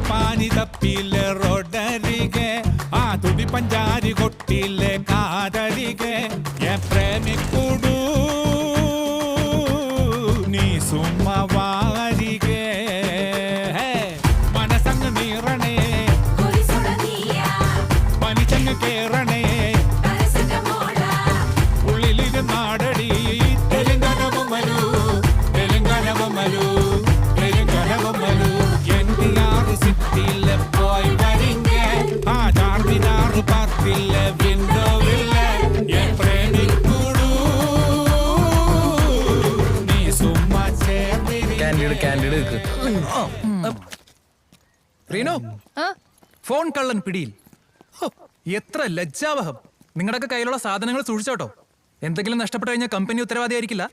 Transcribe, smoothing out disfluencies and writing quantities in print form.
പാനി തപ്പിലെ റോഡരികെ ആ തുടി പഞ്ചാരി കൊട്ടിലെ കാതരികെ പ്രേമിക്കൂടു നീ സുമ്മവാരികെ മനസങ്ങ് നീറണേ പനിച്ചങ്ങ് കേറണേ ഉള്ളിലിരുന്നാടടി തെലുങ്കനവുമലു തെലുങ്കനവുമലു തെലുങ്കനവുമലു NTR സിറ്റിയിലെ പോയി വരിങ്ങെ ആ ചാർമിനാറ് പാർക്കിലെ വിൻഡോവിലെ പ്രേമിക്കൂടു നീ സുമ്മ കാൻഡിഡ് റീനോ ഫോൺ കള്ളൻ പിടിയിൽ. എത്ര ലജ്ജാവഹം. നിങ്ങളുടെയൊക്കെ കയ്യിലുള്ള സാധനങ്ങൾ സൂക്ഷിച്ചോട്ടോ. എന്തെങ്കിലും നഷ്ടപ്പെട്ടു കഴിഞ്ഞാൽ കമ്പനി ഉത്തരവാദിയായിരിക്കില്ല.